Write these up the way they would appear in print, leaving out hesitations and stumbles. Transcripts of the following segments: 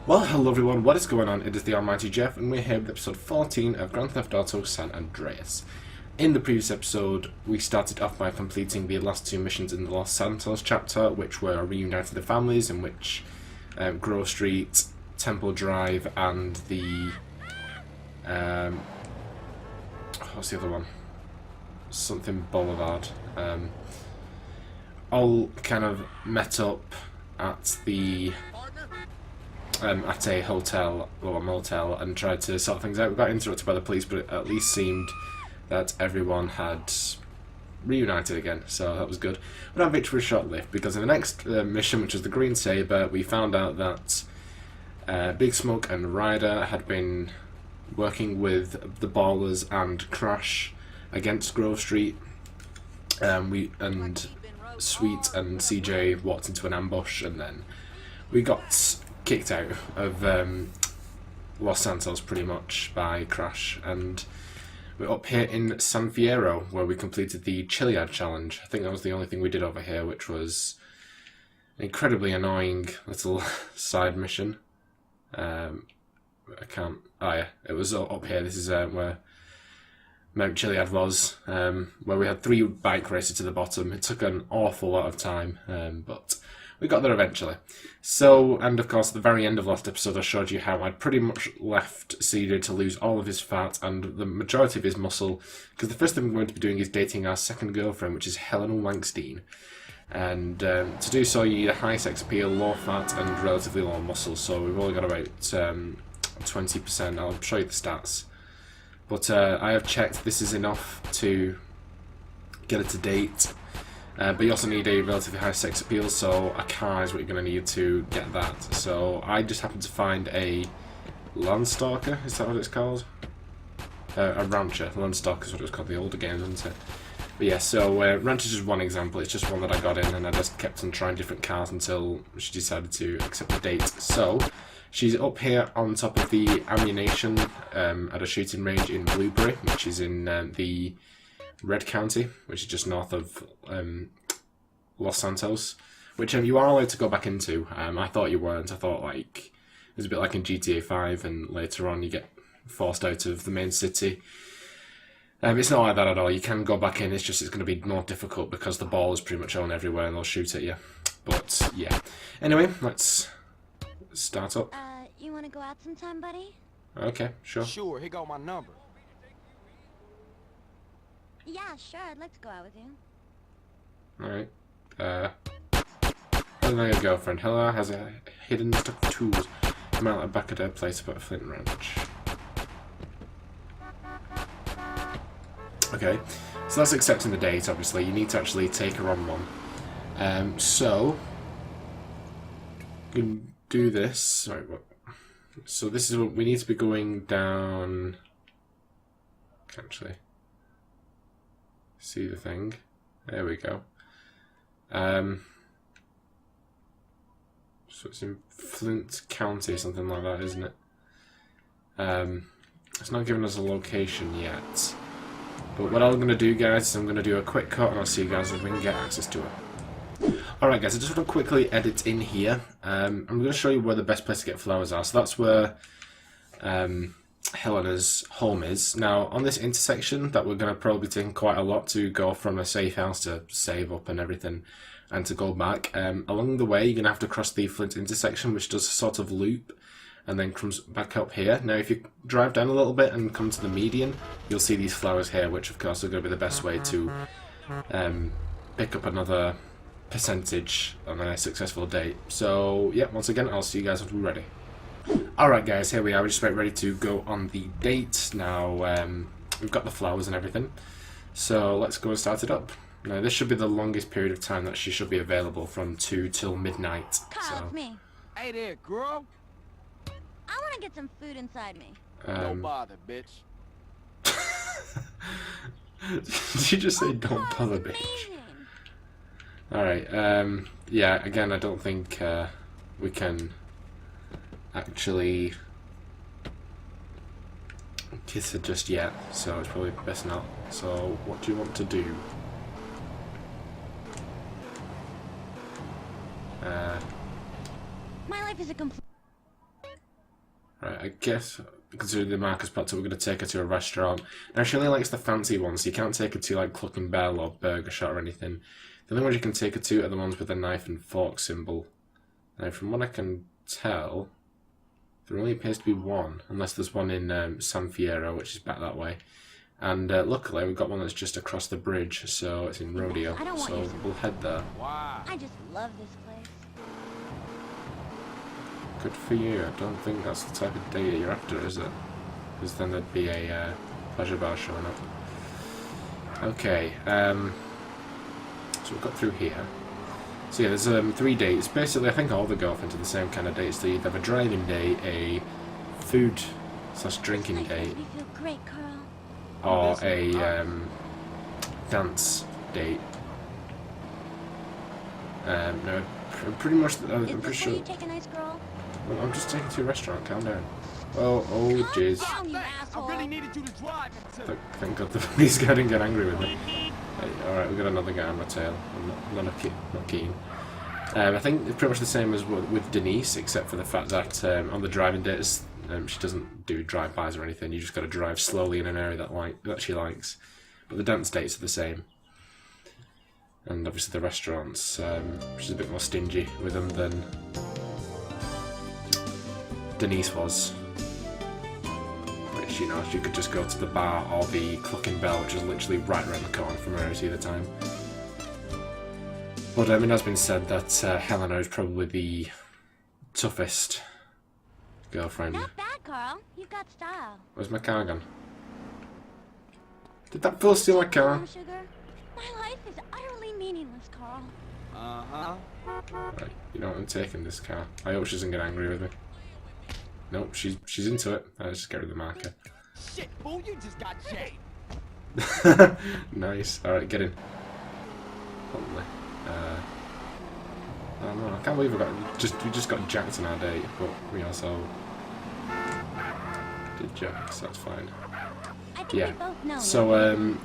Well, hello everyone, what is going on? It is the Almighty Geoff, and we're here with episode 14 of Grand Theft Auto San Andreas. In the previous episode, we started off by completing the last two missions in the Los Santos chapter, which were reuniting the families, in which Grove Street, Temple Drive, and the... what's the other one? Something Boulevard. All kind of met up at the... at a hotel or a motel and tried to sort things out. We got interrupted by the police, but it at least seemed that everyone had reunited again, so that was good. But our victory was short-lived, because in the next mission, which was the Green Saber, we found out that Big Smoke and Ryder had been working with the Ballers and Crash against Grove Street. And Sweet and CJ walked into an ambush, and then we got kicked out of Los Santos pretty much by Crash, and we're up here in San Fierro where we completed the Chiliad challenge. I think that was the only thing we did over here, which was an incredibly annoying little side mission. I can't... oh yeah, it was up here. This is where Mount Chiliad was, where we had 3 bike races to the bottom. It took an awful lot of time, but we got there eventually. So, and of course, at the very end of last episode, I showed you how I'd pretty much left CJ to lose all of his fat and the majority of his muscle, because the first thing we're going to be doing is dating our second girlfriend, which is Helena Wankstein. And to do so, you need a high sex appeal, low fat, and relatively low muscle. So we've only got about 20%. I'll show you the stats. But I have checked this is enough to get it to date. But you also need a relatively high sex appeal, so a car is what you're going to need to get that. So I just happened to find a Landstalker, is that what it's called? A Rancher. Landstalker is what it was called in the older games, isn't it? But yeah, so Rancher's just one example. It's just one that I got in, and I just kept on trying different cars until she decided to accept the date. So she's up here on top of the ammunition at a shooting range in Blueberry, which is in the Red County, which is just north of Los Santos, which you are allowed to go back into. I thought you weren't. I thought like it was a bit like in GTA 5, and later on you get forced out of the main city. It's not like that at all. You can go back in. It's just it's going to be more difficult because the ball is pretty much on everywhere, and they'll shoot at you. But yeah. Anyway, let's start up. You want to go out sometime, buddy? Okay, sure. Sure, he got my number. Yeah, sure. I'd like to go out with you. Alright. Helena, your girlfriend. Helena has a hidden stock of tools. I'm out at the back of their place about a flint wrench. Okay. So that's accepting the date, obviously. You need to actually take her on one. So you can do this. Sorry, what? So this is what we need to be going down. Actually. See the thing. There we go. So it's in Flint County, something like that, isn't it? It's not giving us a location yet. But what I'm going to do, guys, is I'm going to do a quick cut, and I'll see you guys if we can get access to it. Alright, guys, I just want to quickly edit in here. I'm going to show you where the best place to get flowers are. So that's where Helena's home is. Now, on this intersection that we're going to probably take quite a lot to go from a safe house to save up and everything, and to go back. Along the way, you're going to have to cross the Flint intersection, which does a sort of loop, and then comes back up here. Now, if you drive down a little bit and come to the median, you'll see these flowers here, which of course are going to be the best way to pick up another percentage on a successful date. So, yeah, once again, I'll see you guys when we're ready. Alright guys, here we are, we're just about ready to go on the date. Now, we've got the flowers and everything, so let's go and start it up. Now, this should be the longest period of time that she should be available, from 2 till midnight. Kyle, So, it's me. Hey there, girl. I want to get some food inside me. Don't bother, bitch. did you just say don't bother, bitch? Alright, yeah, again, I don't think we can actually kiss her just yet, so it's probably best not. So, what do you want to do? My life is a complete... Right, I guess, considering the marker's popped up, we're going to take her to a restaurant. Now, she only likes the fancy ones, so you can't take her to, like, Cluck and Bell or Burger Shot or anything. The only ones you can take her to are the ones with the knife and fork symbol. Now, from what I can tell, there only appears to be one, unless there's one in San Fierro, which is back that way. And luckily, we've got one that's just across the bridge, so it's in Rodeo, so we'll head there. Wow. I just love this place. Good for you. I don't think that's the type of date you're after, is it? Because then there'd be a pleasure bar showing up. Okay, so we've got through here. So yeah, there's 3 dates. Basically, I think all the go off into the same kind of dates. They either have a driving day, a food/drinking date, You feel great, Carl. or a dance date. No, I'm pretty much. I'm pretty Is sure. this where you take a nice girl? Well, I'm just taking you to a restaurant. Calm down. Oh, oh, jeez. Calm down, you I asshole. really needed you to drive until... Thank God the police guy didn't get angry with me. Alright, we've got another guy on my tail. I'm not keen. I think it's pretty much the same as with Denise, except for the fact that on the driving dates, she doesn't do drive-bys or anything. You just got to drive slowly in an area that she likes. But the dance dates are the same. And obviously the restaurants, she's a bit more stingy with them than Denise was. Which, you know, she could just go to the bar or the Cluck and Bell, which is literally right around the corner from her at either time. But it has been said that Helena is probably the toughest girlfriend. Not bad, Carl. You've got style. Where's my car gone? Did that fool steal my car? Sugar, my life is utterly meaningless, Carl. Uh-huh. Right, you know what, I'm taking this car. I hope she doesn't get angry with me. Nope, she's into it. I'll just get rid of the marker. Shit, fool, you just got shaved. Nice. Alright, get in. Probably. Oh no, I can't believe we just got jacked on our date, but we also did jack, so that's fine. I think Yeah. we both know. So,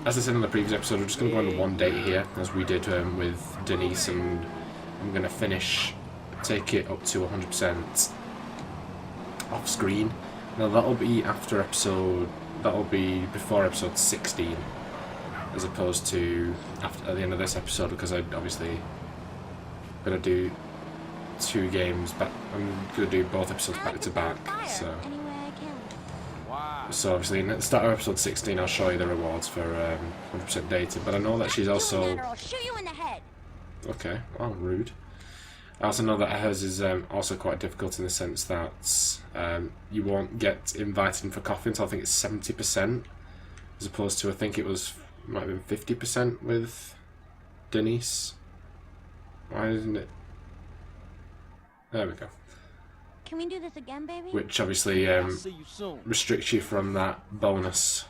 as I said in the previous episode, we're just going to go on one date here, as we did with Denise, and I'm going to take it up to 100% off screen. Now that'll be before episode 16, as opposed to at the end of this episode, because I'm obviously going to do 2 games back. I'm going to do both episodes back to back, so. Any way I can. Wow. So obviously, at the start of episode 16, I'll show you the rewards for 100% dating. But I know that she's also. Doing that or I'll shoot you in the head. Okay, well, rude. I also know that hers is also quite difficult in the sense that you won't get invited in for coffee until I think it's 70%, as opposed to I think it might have been 50% with Denise. Why isn't it? There we go. Can we do this again, baby? Which obviously I'll see you soon. restricts you from that bonus.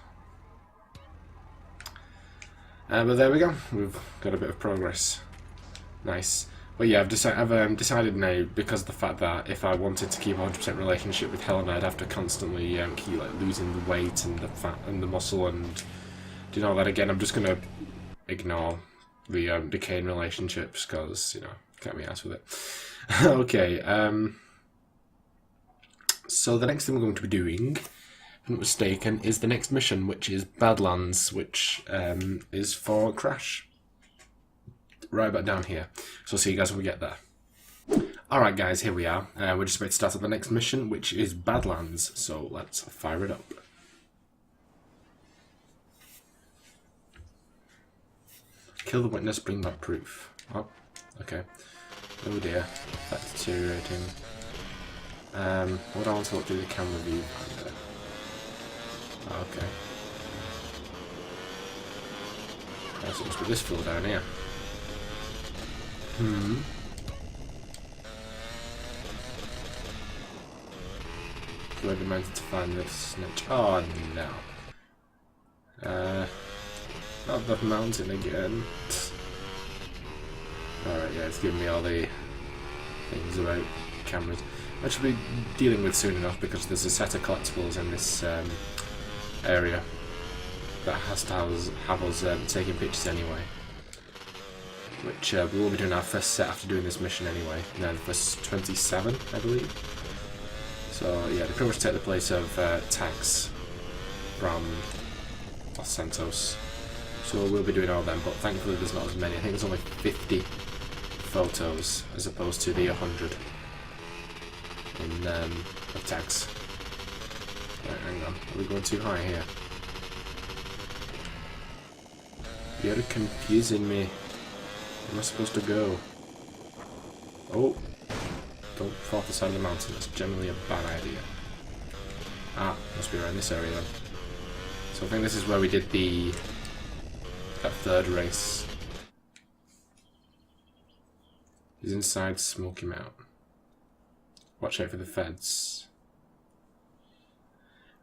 But there we go. We've got a bit of progress. Nice. But yeah, I've decided now, because of the fact that if I wanted to keep a 100% relationship with Helena, I'd have to constantly keep like losing the weight and the fat and the muscle and do all that again. I'm just gonna ignore the decaying relationships because, you know, can't be arsed with it. Okay. So the next thing we're going to be doing, if I'm not mistaken, is the next mission, which is Badlands, which is for Crash. Right about down here. So I'll see you guys when we get there. Alright guys, here we are. We're just about to start on the next mission, which is Badlands. So let's fire it up. Kill the witness, bring back proof. Oh, okay. Oh dear. That's deteriorating. What do I want to look through the camera view? Okay. So it must be this floor down here. Whoever managed to find this snitch. Oh no. Not the mountain again. Alright, yeah, it's giving me all the things about cameras. I should be dealing with soon enough because there's a set of collectibles in this area that has to have us taking pictures anyway. Which we will be doing our first set after doing this mission anyway. And then first 27, I believe. So yeah, they pretty much take the place of tags from Los Santos. So we'll be doing all of them, but thankfully there's not as many. I think there's only 50 photos as opposed to the 100 in of tags. Right, hang on, are we going too high here? You're confusing me. Where am I supposed to go? Oh! Don't fall off the side of the mountain, that's generally a bad idea. Ah, must be around this area then. So I think this is where we did that third race. He's inside Smoky Mountain. Watch out for the feds.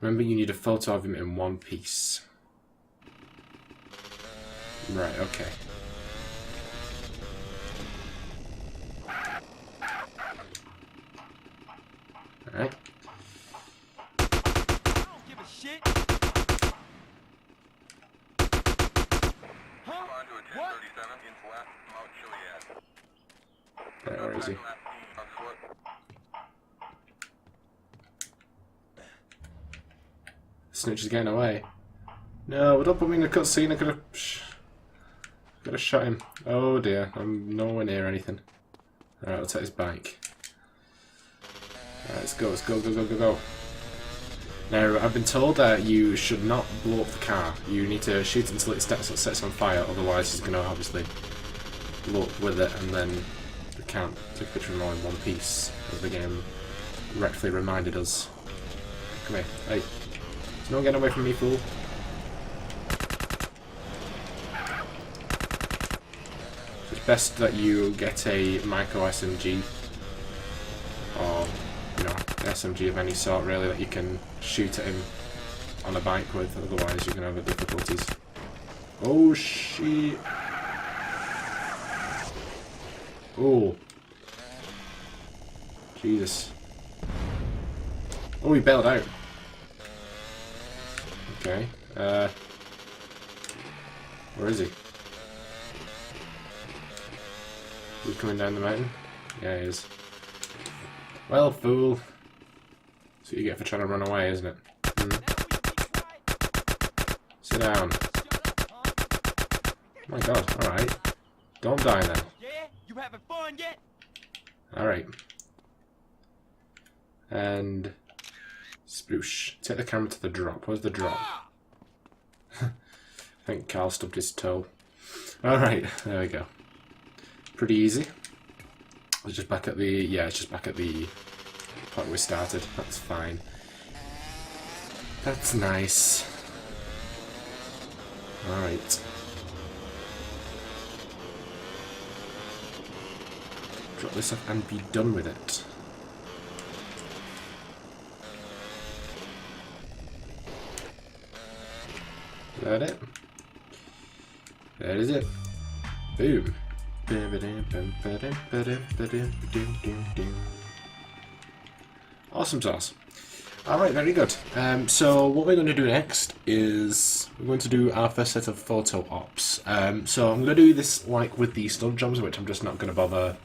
Remember, you need a photo of him in one piece. Right, okay. Alright. I don't give a shit. Huh? What? Right, where is he? Snitch is getting away. No, don't put me in the cutscene. I could have shot him. Oh dear, I'm nowhere near anything. Alright, I'll take his bike. Alright, let's go. Now, I've been told that you should not blow up the car. You need to shoot until it sets on fire, otherwise he's going to obviously blow up with it, and then we can't take a picture of him all in one piece, as the game rightfully reminded us. Come here. Hey. No one getting away from me, fool. So it's best that you get a micro SMG, or, you know, SMG of any sort, really, that you can shoot at him on a bike with, otherwise you're going to have difficulties. Oh, shit. Oh. Jesus. Oh, he bailed out. Okay. Where is he? He's coming down the mountain? Yeah, he is. Well, fool. That's what you get for trying to run away, isn't it? Sit down. Oh my god, alright. Don't die then. Yeah? You having fun yet? Alright. And... Sploosh. Take the camera to the drop. Where's the drop? I think Carl stubbed his toe. Alright, there we go. Pretty easy. It's just back at the... yeah, it's just back at the point we started. That's fine. That's nice. Alright. Drop this off and be done with it. Is that it? That is it. Boom. Awesome sauce. Alright, very good. So what we're going to do next is we're going to do our first set of photo ops. So I'm going to do this like with the stunt jobs, which I'm just not going to bother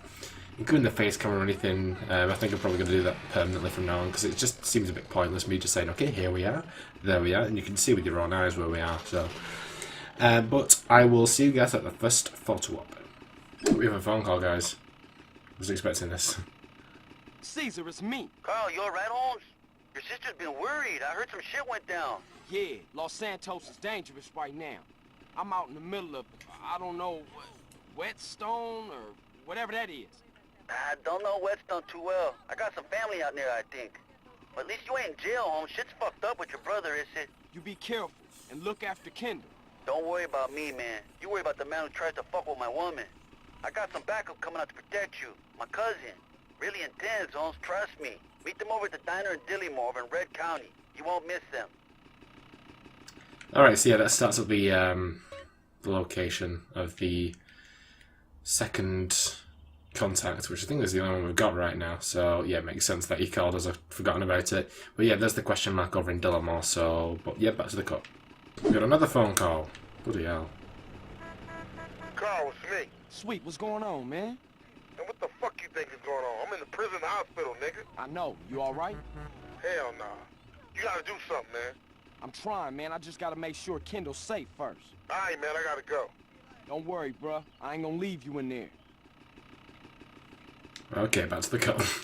including the face camera or anything. I think I'm probably going to do that permanently from now on, because it just seems a bit pointless me just saying, okay, here we are, there we are, and you can see with your own eyes where we are. So, but I will see you guys at the first photo op. We have a phone call, guys. I was expecting this. Caesar, it's me. Carl, you alright, Holmes? Your sister's been worried. I heard some shit went down. Yeah, Los Santos is dangerous right now. I'm out in the middle of, I don't know, Whetstone or whatever that is. I don't know Whetstone too well. I got some family out there, I think. But at least you ain't in jail, Holmes. Shit's fucked up with your brother, is it? You be careful and look after Kendall. Don't worry about me, man. You worry about the man who tries to fuck with my woman. I got some backup coming out to protect you. My cousin. Really intense, Holmes. Trust me. Meet them over at the diner in Dillimore over in Red County. You won't miss them. Alright, so yeah, that starts at the location of the second contact, which I think is the only one we've got right now. So yeah, it makes sense that he called us. I've forgotten about it. But yeah, there's the question mark over in Dillimore. So, but yeah, back to the cut. We got another phone call. Bloody hell. Carl, it's me. Sweet, what's going on, man? And what the fuck you think is going on? I'm in the prison hospital, nigga. I know. You all right? Hell nah. You gotta do something, man. I'm trying, man. I just gotta make sure Kendall's safe first. Alright, man, I gotta go. Don't worry, bruh. I ain't gonna leave you in there. Okay, back to the cut.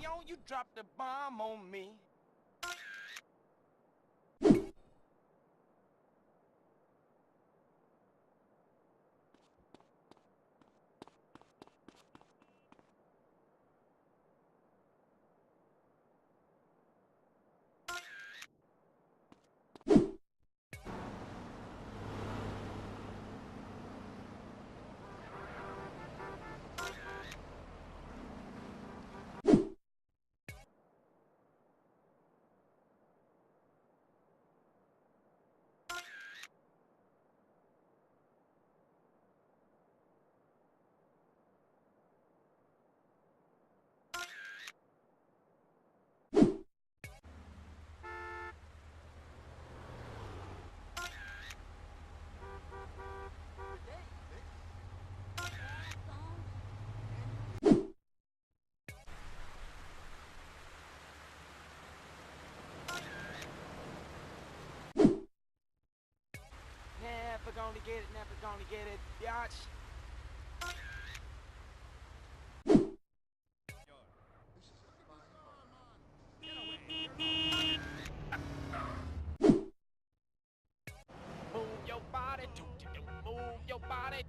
Yo, you dropped the bomb on me. Never gonna get it, never gonna get it, biatch. Move your body, move your body.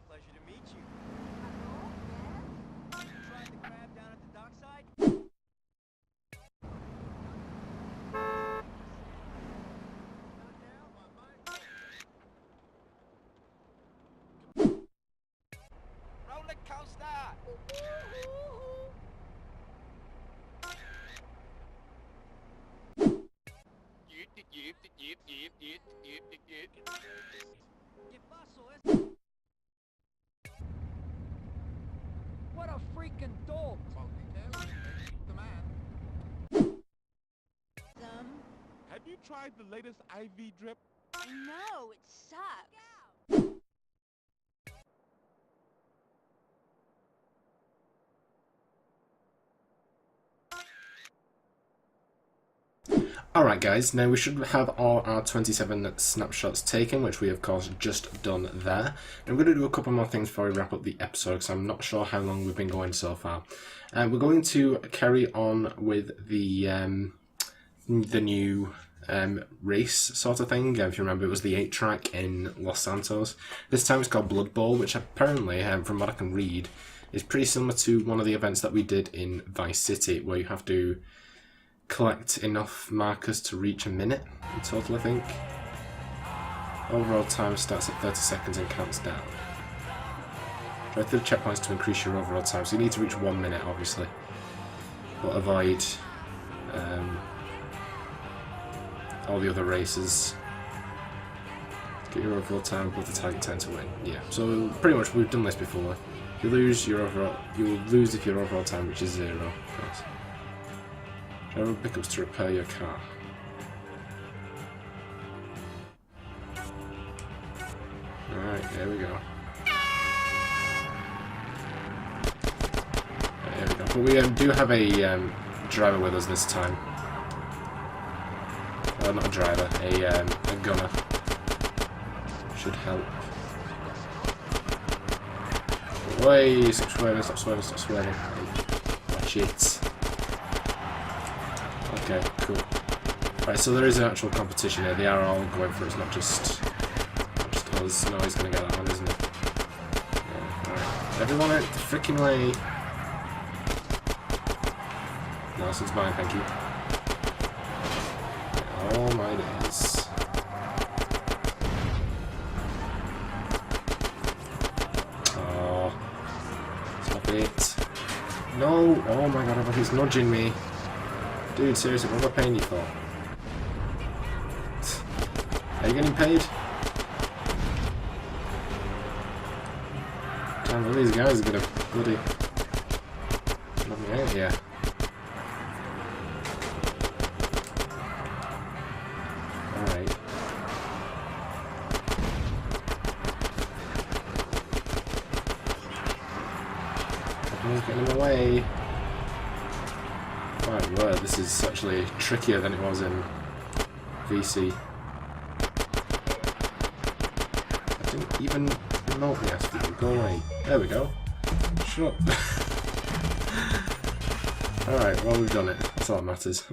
Pleasure to meet you. Tried the crab down at the dockside? Roller coaster. ¿Qué pasó, eh? What a freaking dog! The man. Some? Have you tried the latest IV drip? No, it sucks. Alright guys, now we should have all our 27 snapshots taken, which we of course just done there. I'm going to do a couple more things before we wrap up the episode, because I'm not sure how long we've been going so far. We're going to carry on with the new race sort of thing. If you remember, it was the 8-track in Los Santos. This time it's called Blood Bowl, which apparently, from what I can read, is pretty similar to one of the events that we did in Vice City, where you have to collect enough markers to reach a minute in total, I think. Overall time starts at 30 seconds and counts down. Try through the checkpoints to increase your overall time, so you need to reach 1 minute, obviously. But avoid all the other races. Get your overall time above the target time to win. Yeah, so pretty much we've done this before. You lose your overall, you will lose if your overall time reaches 0, of course. Driver pickups to repair your car. Alright, here we go. Right, here we go. But we do have a driver with us this time. Well, not a driver, a gunner. Should help. Way, stop swerving, stop swerving, stop swerving. Watch it. Okay, cool. Right, so there is an actual competition here. They are all going for it, it's not just us. No, he's going to get that one, isn't he? Yeah, alright. Everyone out the freaking way. No, this one's mine, thank you. Oh my days. Oh. Stop it. No! Oh my god, he's nudging me. Dude, seriously, what am I paying you for? Are you getting paid? Damn, all these guys are gonna bloody knock me out here. Alright. Everyone's getting in the way. My word, this is actually trickier than it was in VC. I didn't even remotely ask you to go away. There we go. Shut up. Alright, well we've done it. That's all that matters.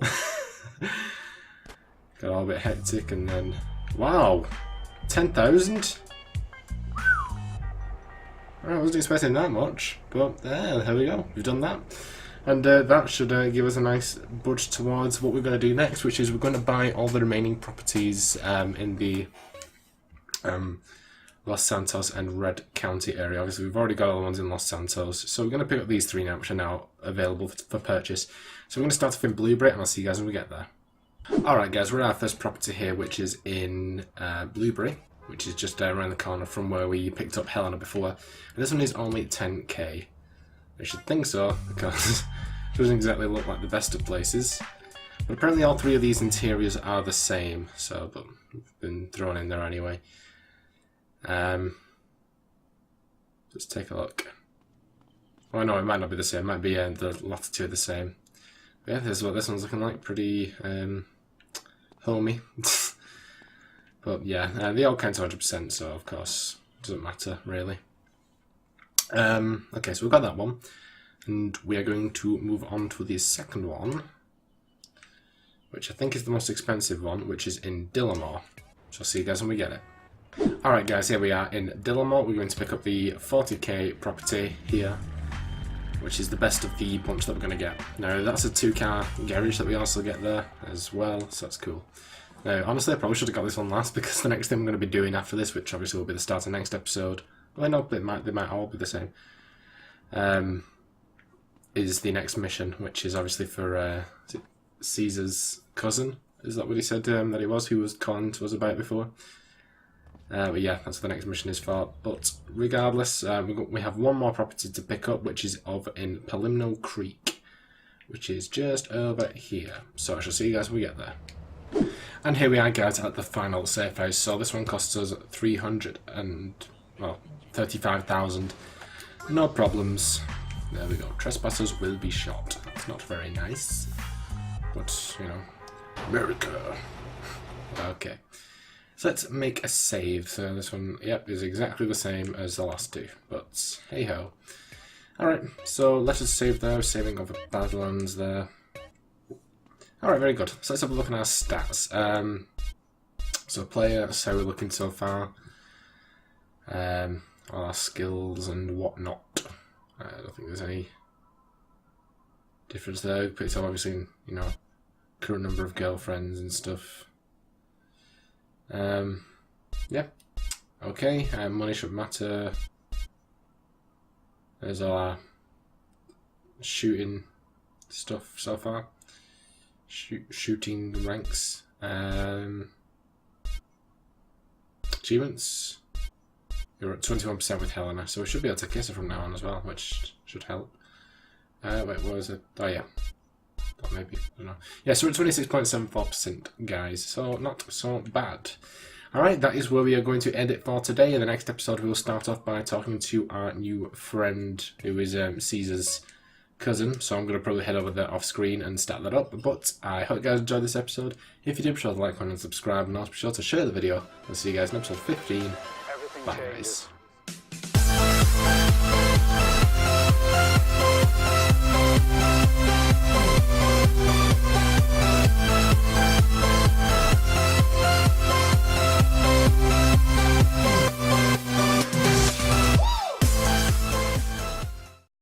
Got all a bit hectic and then... Wow! 10,000? I wasn't expecting that much, but there we go. We've done that. And that should give us a nice budge towards what we're going to do next, which is we're going to buy all the remaining properties in the Los Santos and Red County area. Obviously, we've already got all the ones in Los Santos, so we're going to pick up these three now, which are now available for purchase. So we're going to start off in Blueberry, and I'll see you guys when we get there. Alright guys, we're at our first property here, which is in Blueberry, which is just around the corner from where we picked up Helena before. And this one is only 10k. I should think so, because it doesn't exactly look like the best of places. But apparently all three of these interiors are the same, so but we've been thrown in there anyway. Let's take a look. Oh no, it might not be the same, it might be the latter two are the same. But yeah, this is what this one's looking like, pretty homey. But yeah, they all count to 100%, so of course, it doesn't matter really. Okay, so we've got that one, and we are going to move on to the second one, which I think is the most expensive one, which is in Dillamore. So I'll see you guys when we get it. Alright guys, here we are in Dillamore. We're going to pick up the 40k property here, which is the best of the bunch that we're going to get. Now that's a 2-car garage that we also get there as well, so that's cool. Now honestly I probably should have got this one last, because the next thing I'm going to be doing after this, which obviously will be the start of the next episode, well no, they might all be the same, is the next mission, which is obviously for is it Caesar's cousin, is that what he said that it was, who was calling to us about before? But yeah, that's what the next mission is for. But regardless, we have one more property to pick up, which is over in Palimno Creek, which is just over here. So I shall see you guys when we get there. And here we are guys at the final safe house. So this one costs us 35,000. No problems. There we go. Trespassers will be shot. That's not very nice. But, you know, America. Okay. So let's make a save. So this one, yep, is exactly the same as the last two. But, hey-ho. Alright, so let us save there. Saving over Badlands there. Alright, very good. So let's have a look at our stats. So player, that's how we're looking so far. All our skills and whatnot. I don't think there's any difference there. Picked up obviously, you know, current number of girlfriends and stuff. Yeah. Okay, money should matter. There's all our shooting stuff so far. Shooting ranks. Achievements. You're at 21% with Helena, so we should be able to kiss her from now on as well, which should help. Wait, what was it? Oh yeah. Or maybe, I don't know. Yeah, so we're at 26.74%, guys, so not so bad. Alright, that is where we are going to end it for today. In the next episode, we will start off by talking to our new friend, who is Caesar's cousin, so I'm going to probably head over there off screen and start that up. But I hope you guys enjoyed this episode. If you did, be sure to like, comment and subscribe, and also be sure to share the video. I'll see you guys in episode 15. Bye guys.